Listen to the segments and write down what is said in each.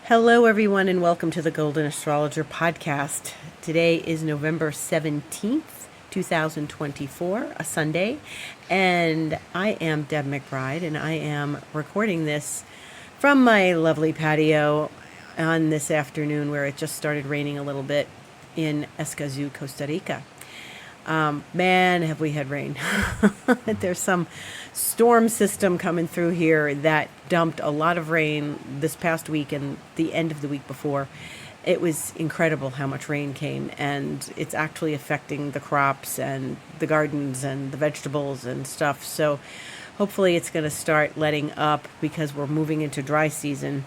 Hello, everyone, and welcome to the Golden Astrologer Podcast. Today is November 17th, 2024, a Sunday, and I am Deb McBride, and I am recording this from my lovely patio on this afternoon where it just started raining a little bit in Escazú, Costa Rica. Man, have we had rain. There's some storm system coming through here that dumped a lot of rain this past week and the end of the week before. It was incredible how much rain came, and it's actually affecting the crops and the gardens and the vegetables and stuff. So hopefully it's going to start letting up because we're moving into dry season.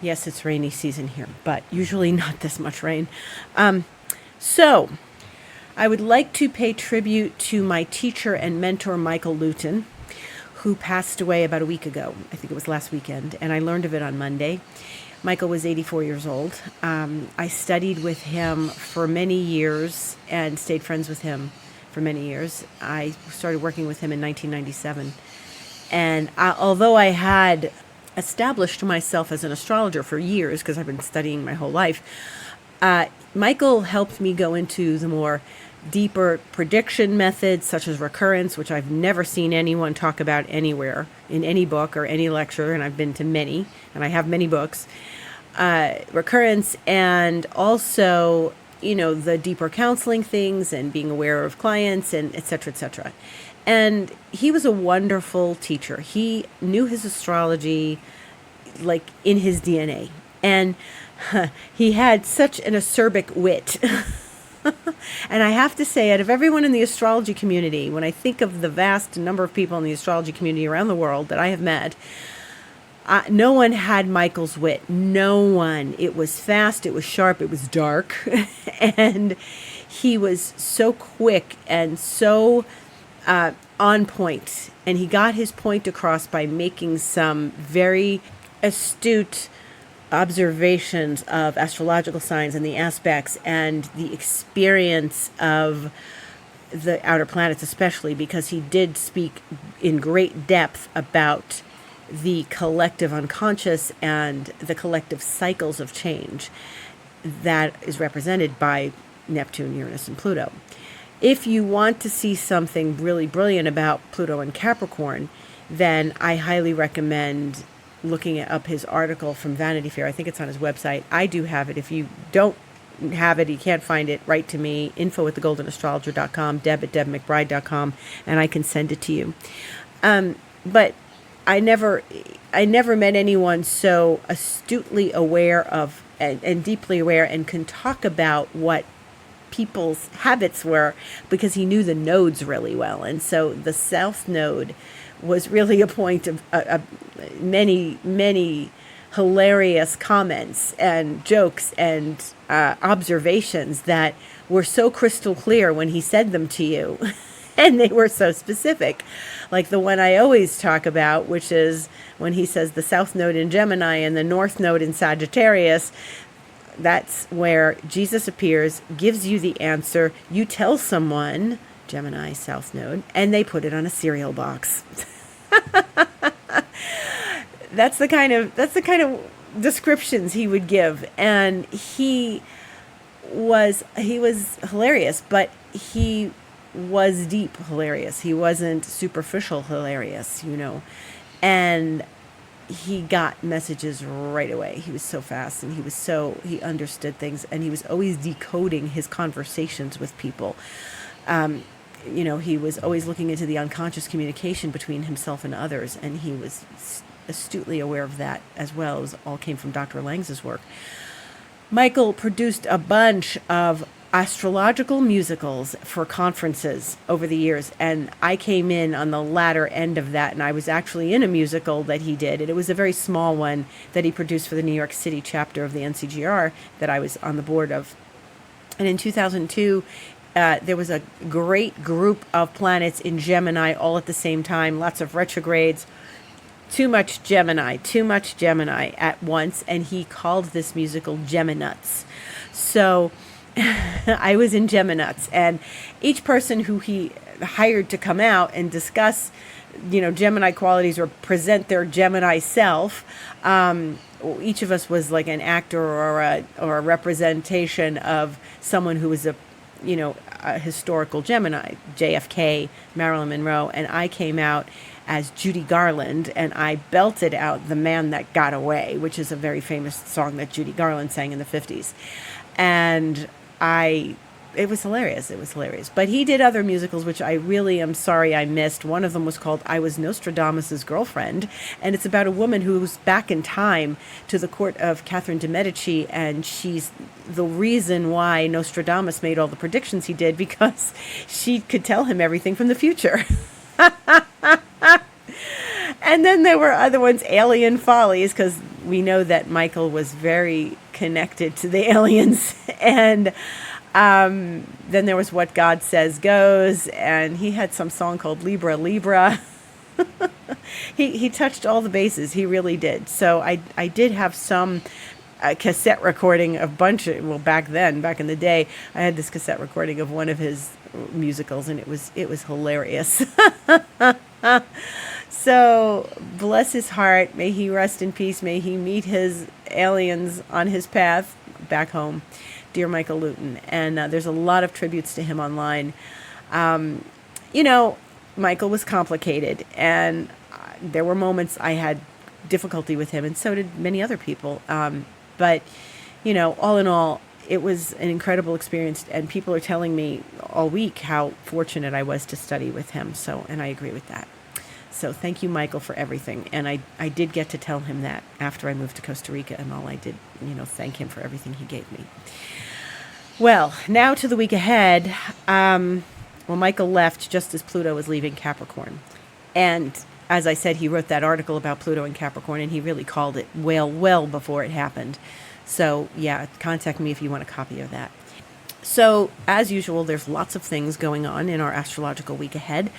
Yes, it's rainy season here, but usually not this much rain. So I would like to pay tribute to my teacher and mentor, Michael Luton, who passed away about a week ago. I think it was last weekend, and I learned of it on Monday. Michael was 84 years old. I studied with him for many years and stayed friends with him for many years. I started working with him in 1997. And although I had established myself as an astrologer for years, because I've been studying my whole life, Michael helped me go into the more deeper prediction methods such as recurrence, which I've never seen anyone talk about anywhere in any book or any lecture, and I've been to many, and I have many books. Recurrence, and also, the deeper counseling things and being aware of clients and et cetera, et cetera. And he was a wonderful teacher. He knew his astrology like in his DNA. And he had such an acerbic wit. And I have to say, out of everyone in the astrology community, when I think of the vast number of people in the astrology community around the world that I have met, no one had Michael's wit. No one. It was fast, it was sharp, it was dark. And he was so quick and so on point. And he got his point across by making some very astute observations of astrological signs and the aspects and the experience of the outer planets, especially because he did speak in great depth about the collective unconscious and the collective cycles of change that is represented by Neptune, Uranus, and Pluto. If you want to see something really brilliant about Pluto and Capricorn, then I highly recommend looking up his article from Vanity Fair. I think it's on his website. I do have it. If you don't have it, you can't find it, write to me, info@thegoldenastrologer.com, deb@debmcbride.com, and I can send it to you. But I never met anyone so astutely aware of and deeply aware and can talk about what people's habits were, because he knew the nodes really well. And so the South Node was really a point of many, many hilarious comments and jokes and observations that were so crystal clear when he said them to you. And they were so specific. Like the one I always talk about, which is when he says the South Node in Gemini and the North Node in Sagittarius. That's where Jesus appears, gives you the answer. You tell someone, Gemini, South Node, and they put it on a cereal box. That's the kind of descriptions he would give, and he was hilarious, but he was deep hilarious. He wasn't superficial hilarious, and he got messages right away. He was so fast, and he understood things, and he was always decoding his conversations with people. He was always looking into the unconscious communication between himself and others, and he was astutely aware of that as well. It was all came from Dr. Langs's work. Michael produced a bunch of astrological musicals for conferences over the years, and I came in on the latter end of that, and I was actually in a musical that he did, and it was a very small one that he produced for the New York City chapter of the NCGR that I was on the board of. And in 2002, there was a great group of planets in Gemini all at the same time, lots of retrogrades, too much Gemini at once, and he called this musical Geminuts. So I was in Geminuts, and each person who he hired to come out and discuss, Gemini qualities or present their Gemini self, each of us was like an actor or a representation of someone who was a historical Gemini, JFK, Marilyn Monroe, and I came out as Judy Garland, and I belted out "The Man That Got Away," which is a very famous song that Judy Garland sang in the 50s. And it was hilarious. It was hilarious. But he did other musicals, which I really am sorry I missed. One of them was called "I Was Nostradamus's Girlfriend," and it's about a woman who's back in time to the court of Catherine de' Medici, and she's the reason why Nostradamus made all the predictions he did, because she could tell him everything from the future. And then there were other ones, Alien Follies, because we know that Michael was very connected to the aliens. And then there was What God Says Goes, and he had some song called Libra Libra. He touched all the bases. He really did. So I did have some cassette recording of back in the day, I had this cassette recording of one of his musicals, and it was hilarious. So bless his heart. May he rest in peace. May he meet his aliens on his path back home. Dear Michael Luton. And there's a lot of tributes to him online. Michael was complicated, and there were moments I had difficulty with him, and so did many other people. But all in all, it was an incredible experience, and people are telling me all week how fortunate I was to study with him. And I agree with that. So thank you, Michael, for everything. And I did get to tell him that after I moved to Costa Rica, and all I did, thank him for everything he gave me. Well, now to the week ahead. Michael left just as Pluto was leaving Capricorn. And as I said, he wrote that article about Pluto and Capricorn, and he really called it well before it happened. So, yeah, contact me if you want a copy of that. So, as usual, there's lots of things going on in our astrological week ahead.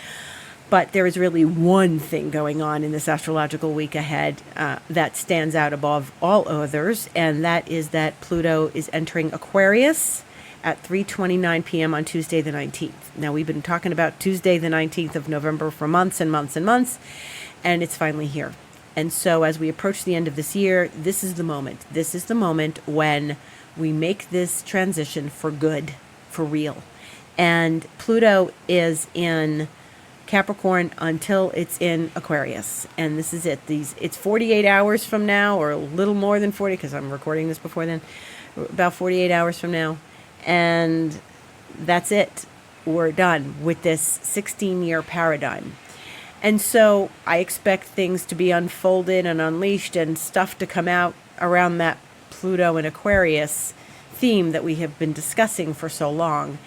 But there is really one thing going on in this astrological week ahead that stands out above all others, and that is that Pluto is entering Aquarius at 3:29 p.m. on Tuesday the 19th. Now, we've been talking about Tuesday the 19th of November for months and months and months, and it's finally here. And so as we approach the end of this year, this is the moment. This is the moment when we make this transition for good, for real. And Pluto is in Capricorn until it's in Aquarius. And this is it. It's 48 hours from now, or a little more than 40, because I'm recording this before then, about 48 hours from now. And that's it. We're done with this 16-year paradigm. And so I expect things to be unfolded and unleashed and stuff to come out around that Pluto and Aquarius theme that we have been discussing for so long.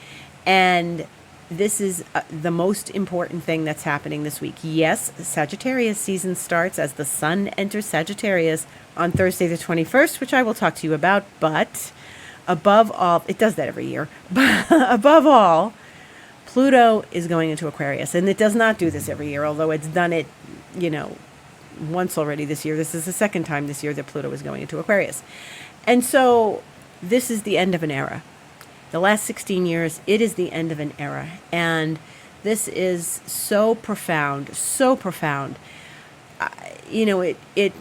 And this is the most important thing that's happening this week. Yes, Sagittarius season starts as the sun enters Sagittarius on Thursday the 21st, which I will talk to you about. But above all, it does that every year. But above all, Pluto is going into Aquarius. And it does not do this every year, although it's done it, once already this year. This is the second time this year that Pluto is going into Aquarius. And so this is the end of an era. The last 16 years, it is the end of an era. And this is so profound, so profound. It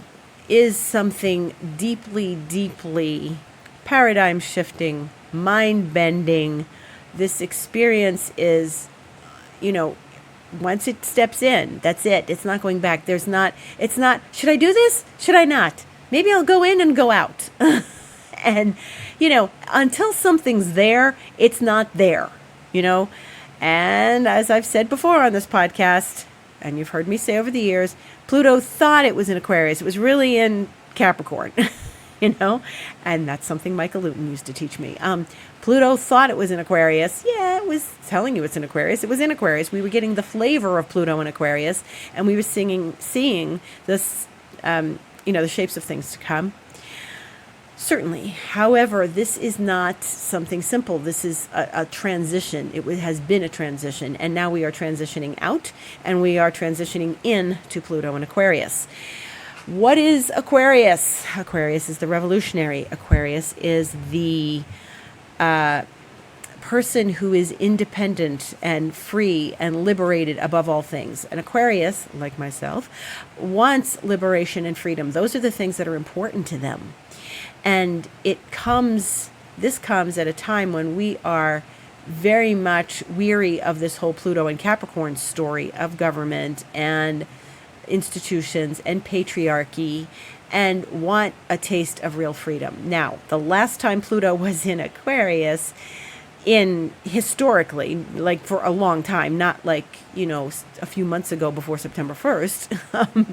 is something deeply, deeply paradigm shifting, mind bending. This experience is, once it steps in, that's it. It's not going back. It's not, should I do this? Should I not? Maybe I'll go in and go out. And, until something's there, it's not there, And as I've said before on this podcast, and you've heard me say over the years, Pluto thought it was in Aquarius. It was really in Capricorn, And that's something Michael Luton used to teach me. Pluto thought it was in Aquarius. Yeah, it was telling you it's in Aquarius. It was in Aquarius. We were getting the flavor of Pluto in Aquarius, and we were seeing this, the shapes of things to come. Certainly. However, this is not something simple. This is a transition. It has been a transition, and now we are transitioning out, and we are transitioning in to Pluto and Aquarius. What is Aquarius? Aquarius is the revolutionary. Aquarius is the person who is independent and free and liberated above all things. And Aquarius, like myself, wants liberation and freedom. Those are the things that are important to them. And this comes at a time when we are very much weary of this whole Pluto and Capricorn story of government and institutions and patriarchy, and want a taste of real freedom. Now, the last time Pluto was in Aquarius, historically, like for a long time, not like, a few months ago before September 1st,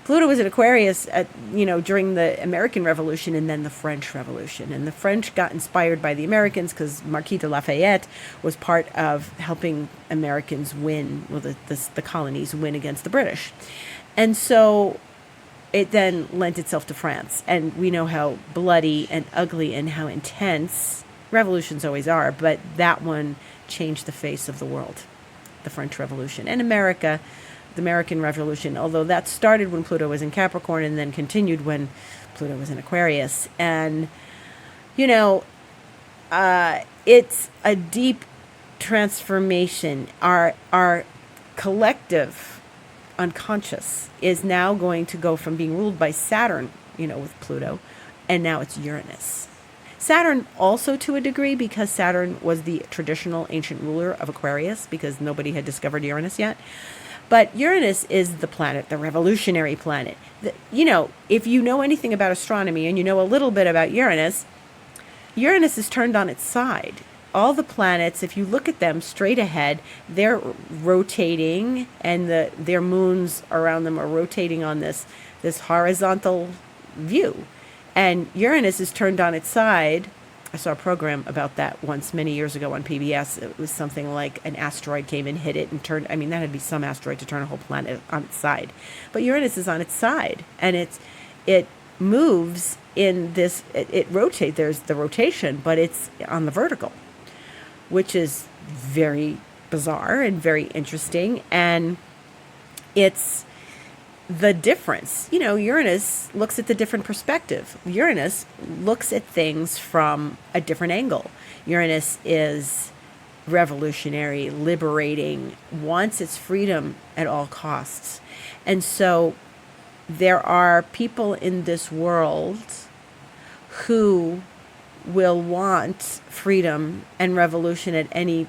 Pluto was in Aquarius during the American Revolution and then the French Revolution. And the French got inspired by the Americans because Marquis de Lafayette was part of helping Americans win, the colonies win against the British. And so it then lent itself to France. And we know how bloody and ugly and how intense revolutions always are, but that one changed the face of the world, the French Revolution. And America, the American Revolution, although that started when Pluto was in Capricorn and then continued when Pluto was in Aquarius. And, it's a deep transformation. Our collective unconscious is now going to go from being ruled by Saturn, with Pluto, and now it's Uranus. Saturn also to a degree, because Saturn was the traditional ancient ruler of Aquarius, because nobody had discovered Uranus yet. But Uranus is the planet, the revolutionary planet. If you know anything about astronomy and you know a little bit about Uranus, Uranus is turned on its side. All the planets, if you look at them straight ahead, they're rotating, and their moons around them are rotating on this horizontal view. And Uranus is turned on its side. I saw a program about that once many years ago on PBS. It was something like an asteroid came and hit it and turned, that had to be some asteroid to turn a whole planet on its side. But Uranus is on its side, and it moves in this, it rotates, there's the rotation, but it's on the vertical, which is very bizarre and very interesting. And it's the difference. Uranus looks at the different perspective. Uranus looks at things from a different angle. Uranus is revolutionary, liberating, wants its freedom at all costs. And so there are people in this world who will want freedom and revolution at any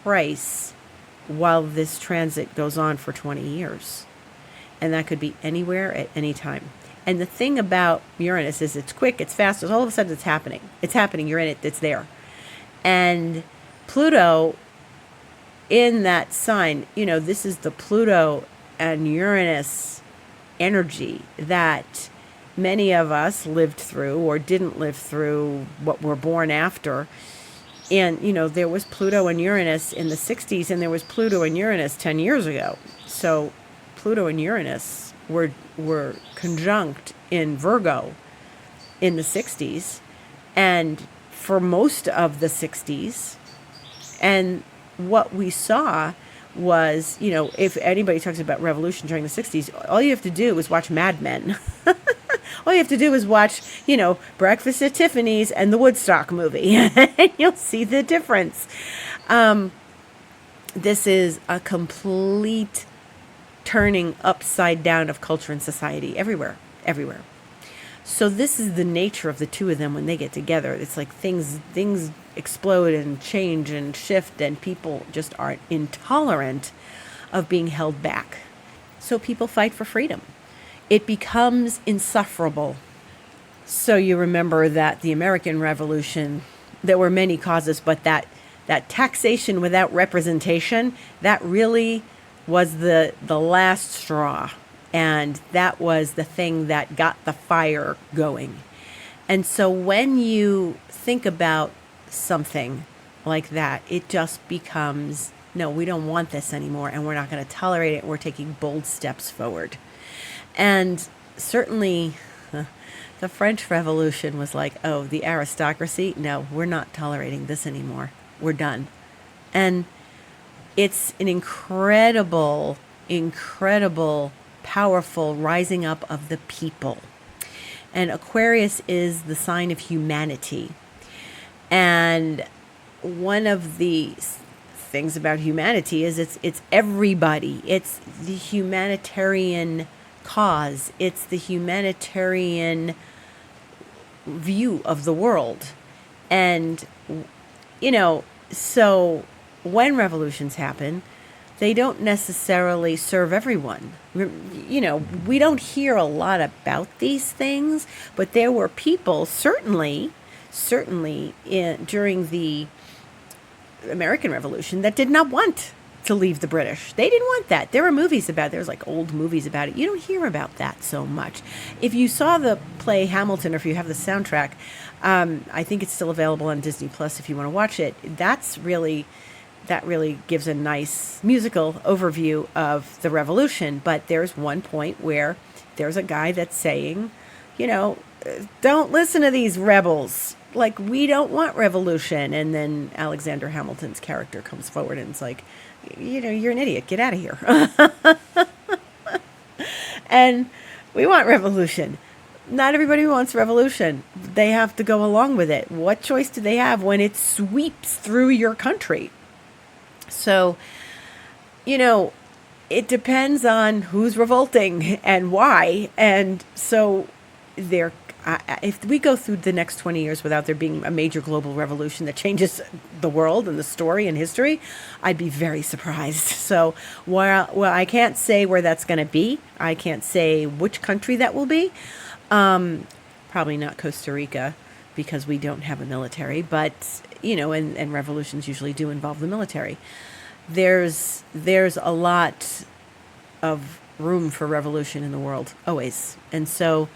price while this transit goes on for 20 years. And that could be anywhere at any time. And the thing about Uranus is it's quick, it's fast, all of a sudden it's happening. It's happening, you're in it, it's there. And Pluto in that sign, this is the Pluto and Uranus energy that many of us lived through or didn't live through, what we're born after. And, there was Pluto and Uranus in the 60s, and there was Pluto and Uranus 10 years ago. So Pluto and Uranus were conjunct in Virgo in the 60s and for most of the 60s. And what we saw was, if anybody talks about revolution during the 60s, all you have to do is watch Mad Men. All you have to do is watch, Breakfast at Tiffany's and the Woodstock movie, and you'll see the difference. This is a complete turning upside down of culture and society everywhere. So this is the nature of the two of them when they get together. It's like things explode and change and shift, and people just are intolerant of being held back. So people fight for freedom. It becomes insufferable. So you remember that the American Revolution, there were many causes, but that taxation without representation, that really was the last straw. And that was the thing that got the fire going. And so when you think about something like that, it just becomes, no, we don't want this anymore, and we're not going to tolerate it. We're taking bold steps forward. And certainly the French Revolution was like, oh, the aristocracy, no, we're not tolerating this anymore. We're done. And it's an incredible, powerful rising up of the people. And Aquarius is the sign of humanity. And one of the things about humanity is it's everybody. It's the humanitarian cause. It's the humanitarian view of the world. And, so when revolutions happen, they don't necessarily serve everyone. We don't hear a lot about these things, but there were people certainly during the American Revolution that did not want to leave the British. They didn't want that. There were movies about it. There's like old movies about it. You don't hear about that so much. If you saw the play Hamilton, or if you have the soundtrack, I think it's still available on Disney Plus if you want to watch it. That really gives a nice musical overview of the revolution. But there's one point where there's a guy that's saying, don't listen to these rebels. Like, we don't want revolution. And then Alexander Hamilton's character comes forward and it's like, you're an idiot. Get out of here. And we want revolution. Not everybody wants revolution. They have to go along with it. What choice do they have when it sweeps through your country? So, it depends on who's revolting and why. And so if we go through the next 20 years without there being a major global revolution that changes the world and the story and history, I'd be very surprised. So while I can't say where that's going to be, I can't say which country that will be. Probably not Costa Rica, because we don't have a military, but, and revolutions usually do involve the military. There's a lot of room for revolution in the world, always. And so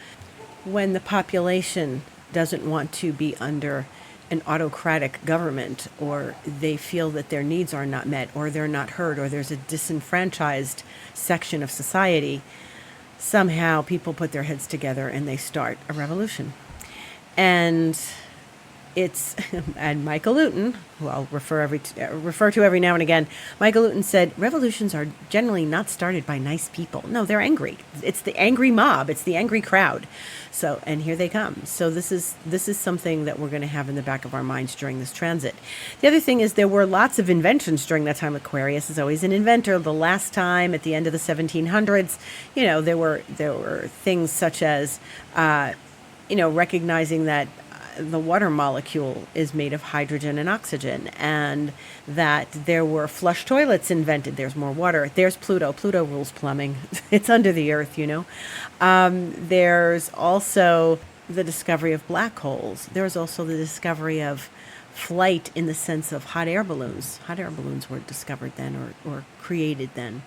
when the population doesn't want to be under an autocratic government, or they feel that their needs are not met, or they're not heard, or there's a disenfranchised section of society, somehow people put their heads together and they start a revolution. And and Michael Luton, who I'll refer to every now and again, Michael Luton said, revolutions are generally not started by nice people. No, they're angry. It's the angry mob. It's the angry crowd. So, and here they come. So this is something that we're going to have in the back of our minds during this transit. The other thing is there were lots of inventions during that time. Aquarius is always an inventor. The last time at the end of the 1700s, there were things such as, recognizing that the water molecule is made of hydrogen and oxygen, and that there were flush toilets invented. There's more water. There's Pluto. Pluto rules plumbing. It's under the earth, There's also the discovery of black holes. There's also the discovery of flight in the sense of hot air balloons. Hot air balloons were discovered then, or created then.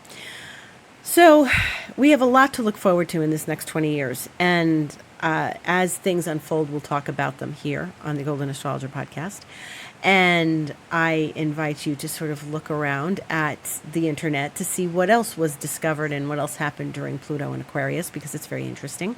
So we have a lot to look forward to in this next 20 years. And as things unfold, we'll talk about them here on the Golden Astrologer Podcast. And I invite you to sort of look around at the internet to see what else was discovered and what else happened during Pluto and Aquarius, because it's very interesting.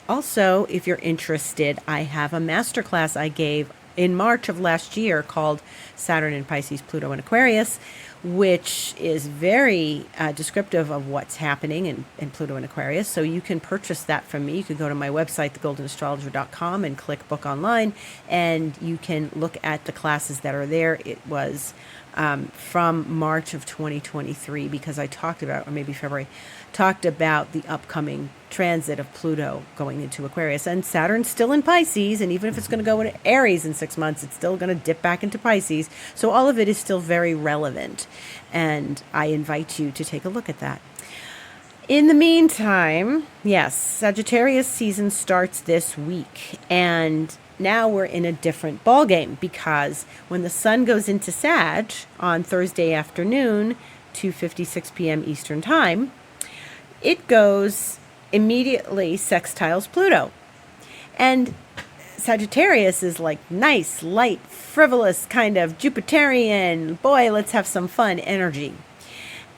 Also, if you're interested, I have a masterclass I gave in March of last year called Saturn in Pisces, Pluto and Aquarius, which is very descriptive of what's happening in Pluto and Aquarius. So you can purchase that from me. You can go to my website, thegoldenastrologer.com, and click book online, and you can look at the classes that are there. It was from March of 2023, because I talked about, or maybe February, talked about the upcoming transit of Pluto going into Aquarius, and Saturn's still in Pisces, and even if it's going to go into Aries in 6 months, it's still going to dip back into Pisces. So all of it is still very relevant, and I invite you to take a look at that. In the meantime, yes, Sagittarius season starts this week, and now we're in a different ballgame, because when the sun goes into Sag on Thursday afternoon, 2:56 p.m. Eastern Time, it goes immediately sextiles Pluto. And Sagittarius is like nice, light, frivolous, kind of Jupiterian, boy, let's have some fun energy.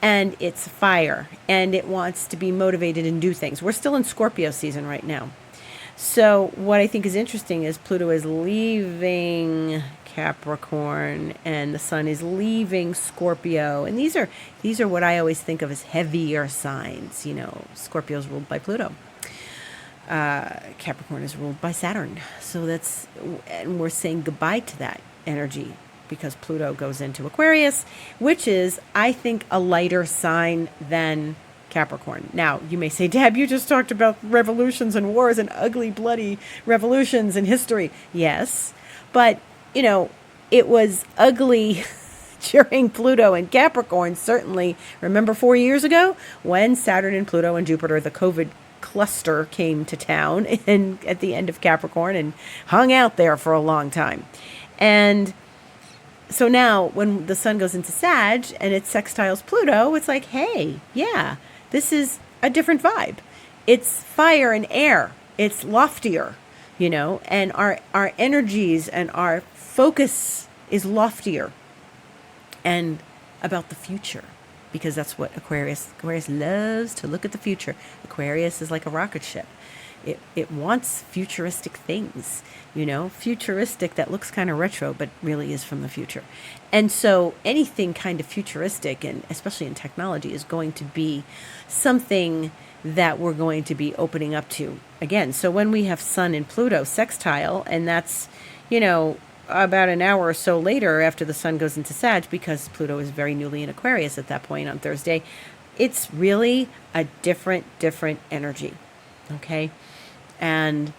And it's fire, and it wants to be motivated and do things. We're still in Scorpio season right now. So what I think is interesting is Pluto is leaving Capricorn and the sun is leaving Scorpio. And these are what I always think of as heavier signs. Scorpio is ruled by Pluto. Capricorn is ruled by Saturn. So and we're saying goodbye to that. energy because Pluto goes into Aquarius, which is, I think, a lighter sign than Capricorn. Now, you may say, Deb, you just talked about revolutions and wars and ugly, bloody revolutions in history. Yes, but, it was ugly during Pluto and Capricorn, certainly. Remember 4 years ago when Saturn and Pluto and Jupiter, the COVID cluster, came to town and at the end of Capricorn and hung out there for a long time. And so now when the sun goes into Sag and it sextiles Pluto, it's like, hey, yeah, this is a different vibe. It's fire and air. It's loftier, and our energies and our focus is loftier and about the future, because that's what Aquarius loves to look at the future. Aquarius is like a rocket ship. It wants futuristic things, futuristic that looks kind of retro, but really is from the future. And so anything kind of futuristic, and especially in technology, is going to be something that we're going to be opening up to again. So when we have Sun and Pluto sextile, and that's, about an hour or so later after the sun goes into Sag, because Pluto is very newly in Aquarius at that point on Thursday, it's really a different energy. Okay. And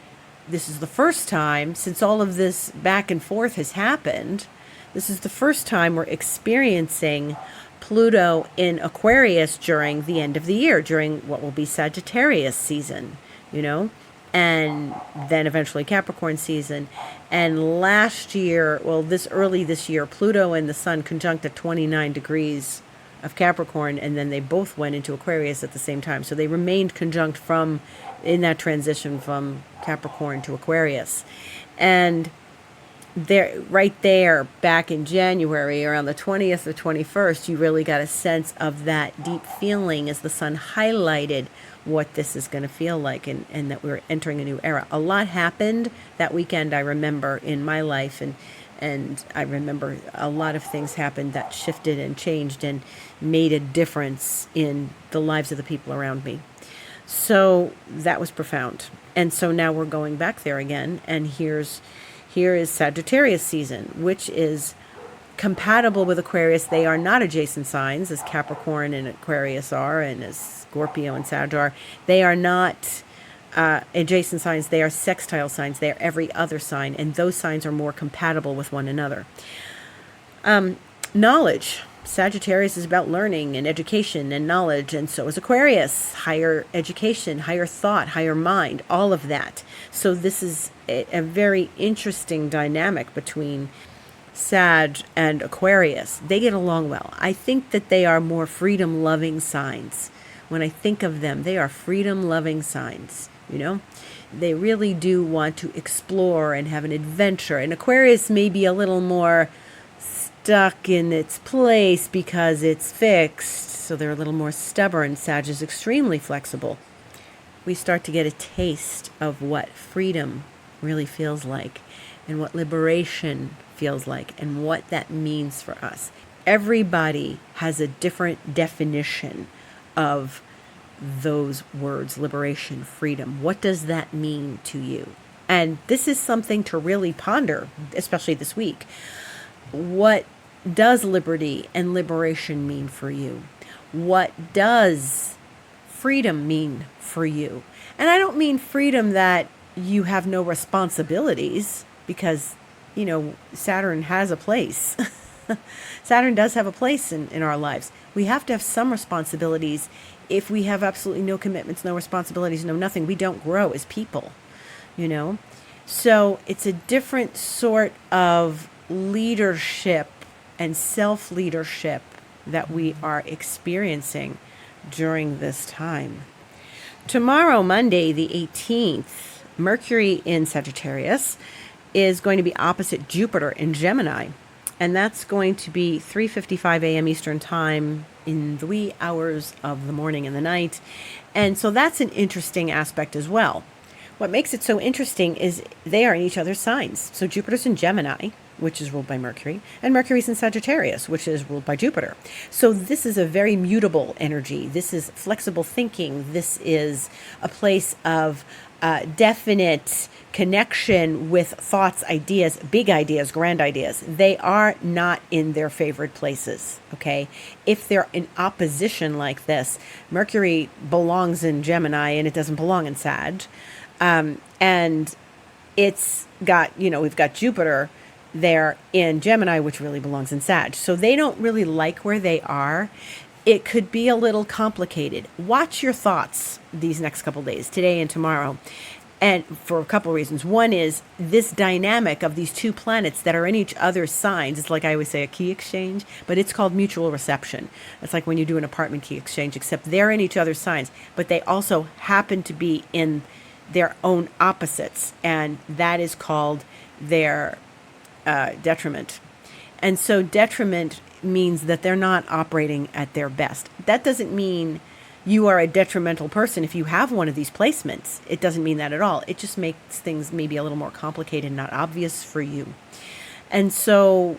this is the first time since all of this back and forth has happened. This is the first time we're experiencing Pluto in Aquarius during the end of the year, during what will be Sagittarius season, and then eventually Capricorn season. And last year, early this year, Pluto and the sun conjunct at 29 degrees of Capricorn, and then they both went into Aquarius at the same time. So they remained conjunct in that transition from Capricorn to Aquarius. And right there, back in January, around the 20th or 21st, you really got a sense of that deep feeling as the sun highlighted what this is going to feel like, and that we're entering a new era. A lot happened that weekend, I remember, in my life, and I remember a lot of things happened that shifted and changed and made a difference in the lives of the people around me. So that was profound. And so now we're going back there again, and here is Sagittarius season, which is compatible with Aquarius. They are not adjacent signs as Capricorn and Aquarius are, and as Scorpio and Sag are. They are not adjacent signs. They are sextile signs. They are every other sign, and those signs are more compatible with one another. Knowledge. Sagittarius is about learning and education and knowledge, and so is Aquarius. Higher education, higher thought, higher mind, all of that. So this is a very interesting dynamic between Sag and Aquarius. They get along well. I think that they are more freedom-loving signs. When I think of them, they are freedom-loving signs, They really do want to explore and have an adventure. And Aquarius may be a little more stuck in its place because it's fixed, so they're a little more stubborn. Sag is extremely flexible. We start to get a taste of what freedom really feels like, and what liberation feels like, and what that means for us. Everybody has a different definition of those words: liberation, freedom. What does that mean to you? And this is something to really ponder, especially this week. What does liberty and liberation mean for you? What does freedom mean for you? And I don't mean freedom that you have no responsibilities, because, Saturn has a place. Saturn does have a place in our lives. We have to have some responsibilities. If we have absolutely no commitments, no responsibilities, no nothing, we don't grow as people, So it's a different sort of leadership and self-leadership that we are experiencing during this time. Tomorrow, Monday, the 18th, Mercury in Sagittarius is going to be opposite Jupiter in Gemini. And that's going to be 3:55 a.m. Eastern Time in the wee hours of the morning and the night. And so that's an interesting aspect as well. What makes it so interesting is they are in each other's signs. So Jupiter's in Gemini, which is ruled by Mercury, and Mercury's in Sagittarius, which is ruled by Jupiter. So this is a very mutable energy. This is flexible thinking. This is a place of definite connection with thoughts, ideas, big ideas, grand ideas, they are not in their favorite places, okay? If they're in opposition like this, Mercury belongs in Gemini and it doesn't belong in Sag. And it's got, we've got Jupiter there in Gemini, which really belongs in Sag. So they don't really like where they are. It could be a little complicated. Watch your thoughts these next couple days, today and tomorrow. And for a couple of reasons. One is this dynamic of these two planets that are in each other's signs. It's like I always say a key exchange, but it's called mutual reception. It's like when you do an apartment key exchange, except they're in each other's signs, but they also happen to be in their own opposites. And that is called their detriment. And so detriment means that they're not operating at their best. That doesn't mean you are a detrimental person if you have one of these placements. It doesn't mean that at all. It just makes things maybe a little more complicated, not obvious for you. And so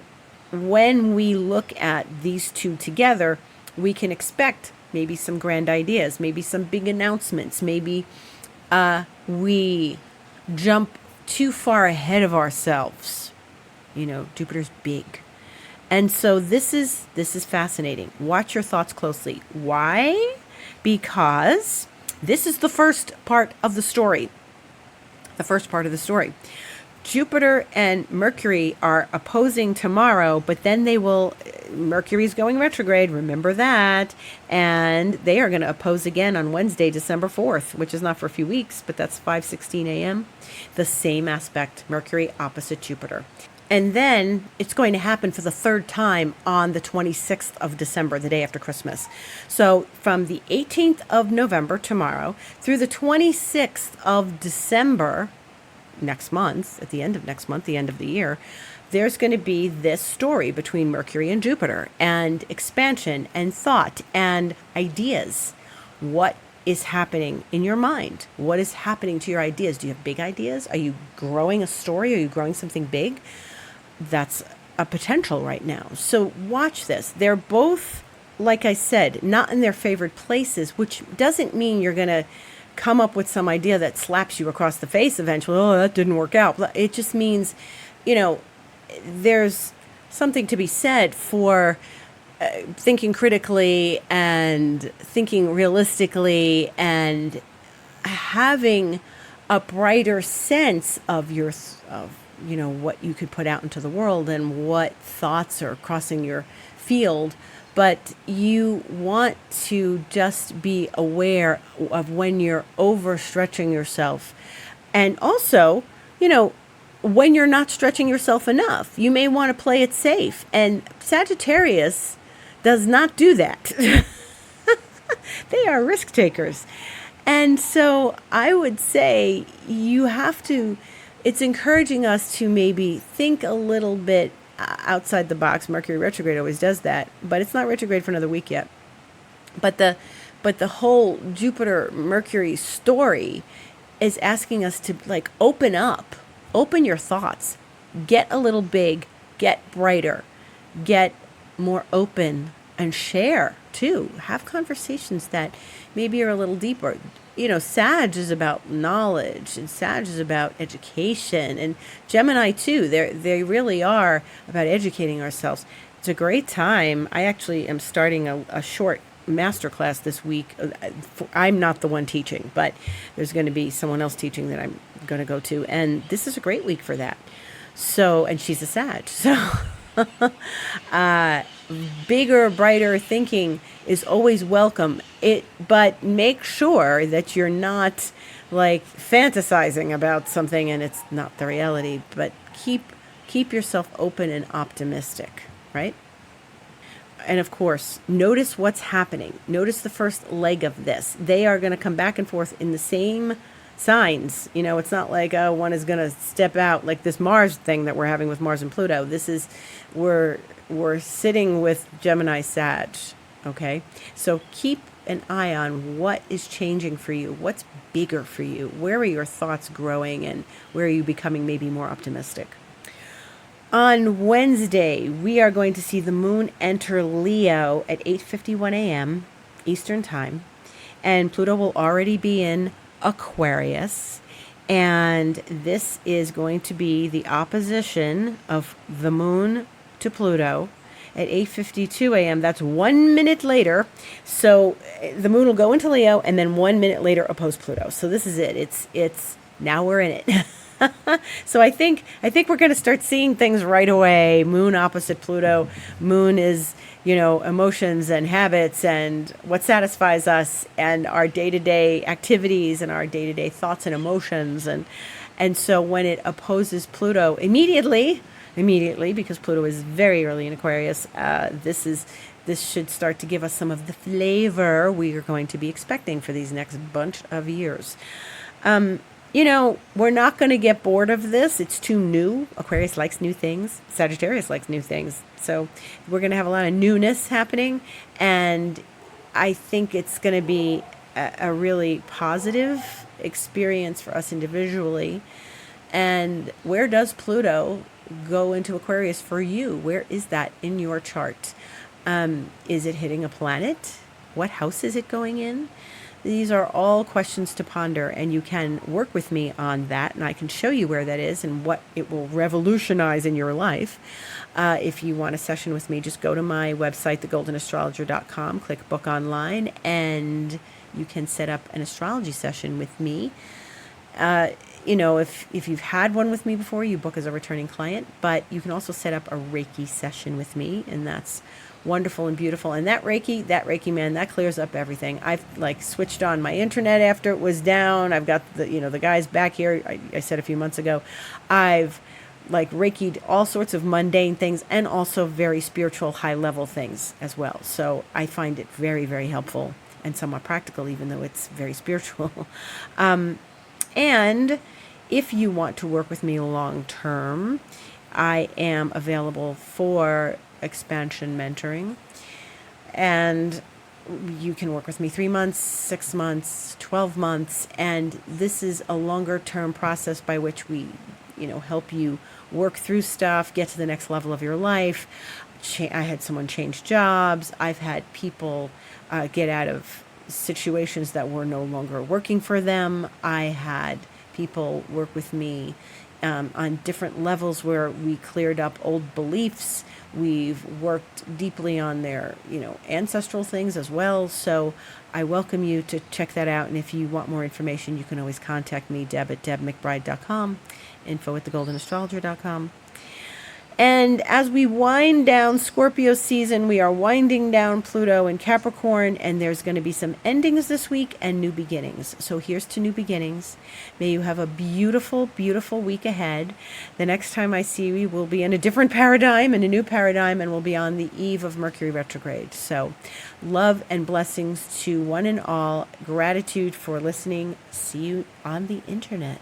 when we look at these two together, we can expect maybe some grand ideas, maybe some big announcements, maybe we jump too far ahead of ourselves. Jupiter's big. And so this is fascinating. Watch your thoughts closely. Why? Because this is the first part of the story. Jupiter and Mercury are opposing tomorrow, but then Mercury's going retrograde, remember that, and they are going to oppose again on Wednesday, December 4th, which is not for a few weeks, but that's 5:16 a.m. The same aspect, Mercury opposite Jupiter. And then it's going to happen for the third time on the 26th of December, the day after Christmas. So from the 18th of November, tomorrow, through the 26th of December, next month, at the end of next month, the end of the year, there's going to be this story between Mercury and Jupiter, and expansion and thought and ideas. What is happening in your mind? What is happening to your ideas? Do you have big ideas? Are you growing a story? Are you growing something big? That's a potential right now. So watch this. They're both, like I said, not in their favorite places, which doesn't mean you're going to come up with some idea that slaps you across the face eventually. Oh, that didn't work out. It just means, there's something to be said for thinking critically and thinking realistically and having a brighter sense of what you could put out into the world and what thoughts are crossing your field. But you want to just be aware of when you're overstretching yourself. And also, when you're not stretching yourself enough, you may want to play it safe. And Sagittarius does not do that. They are risk takers. And so I would say it's encouraging us to maybe think a little bit outside the box. Mercury retrograde always does that, but it's not retrograde for another week yet. But the whole Jupiter Mercury story is asking us to open your thoughts, get a little big, get brighter, get more open, and share too. Have conversations that maybe are a little deeper. Sag is about knowledge, and Sag is about education, and Gemini too. They really are about educating ourselves. It's a great time. I actually am starting a short masterclass this week. I'm not the one teaching, but there's going to be someone else teaching that I'm going to go to, and this is a great week for that. So, and she's a Sag, so bigger, brighter thinking is always welcome. But make sure that you're not fantasizing about something and it's not the reality. But keep yourself open and optimistic, right? And of course, notice what's happening. Notice the first leg of this. They are going to come back and forth in the same signs. It's not like one is going to step out like this Mars thing that we're having with Mars and Pluto. This is we're sitting with Gemini Sag, okay? So keep an eye on what is changing for you, what's bigger for you, where are your thoughts growing, and where are you becoming maybe more optimistic. On Wednesday, we are going to see the moon enter Leo at 8:51 a.m. Eastern Time, and Pluto will already be in Aquarius. And this is going to be the opposition of the moon to Pluto at 8:52 a.m. That's 1 minute later. So the moon will go into Leo and then 1 minute later oppose Pluto. So this is it. It's now we're in it. So I think we're going to start seeing things right away. Moon opposite Pluto. Moon is, emotions and habits and what satisfies us and our day-to-day activities and our day-to-day thoughts and emotions. And so when it opposes Pluto immediately, because Pluto is very early in Aquarius, this should start to give us some of the flavor we are going to be expecting for these next bunch of years. We're not going to get bored of this. It's too new. Aquarius likes new things. Sagittarius likes new things. So we're going to have a lot of newness happening. And I think it's going to be a really positive experience for us individually. And where does Pluto go into Aquarius for you? Where is that in your chart? Is it hitting a planet? What house is it going in? These are all questions to ponder, and you can work with me on that, and I can show you where that is and what it will revolutionize in your life. If you want a session with me, just go to my website, thegoldenastrologer.com, click book online, and you can set up an astrology session with me. If you've had one with me before, you book as a returning client, but you can also set up a Reiki session with me, and that's wonderful and beautiful. And that Reiki man, that clears up everything. I've switched on my internet after it was down. I've got the guys back here. I said a few months ago, I've Reiki'd all sorts of mundane things and also very spiritual, high level things as well. So I find it very, very helpful and somewhat practical, even though it's very spiritual. And if you want to work with me long term, I am available for expansion mentoring, and you can work with me 3 months, 6 months, 12 months, and this is a longer term process by which we help you work through stuff, get to the next level of your life. I had someone change jobs. I've had people get out of situations that were no longer working for them. I had people work with me on different levels where we cleared up old beliefs. We've worked deeply on their, ancestral things as well. So I welcome you to check that out. And if you want more information, you can always contact me, Deb at debmcbride.com, info@thegoldenastrologer.com. And as we wind down Scorpio season, we are winding down Pluto in Capricorn, and there's going to be some endings this week and new beginnings. So here's to new beginnings. May you have a beautiful, beautiful week ahead. The next time I see you, we'll be in a different paradigm, in a new paradigm, and we'll be on the eve of Mercury retrograde. So love and blessings to one and all. Gratitude for listening. See you on the internet.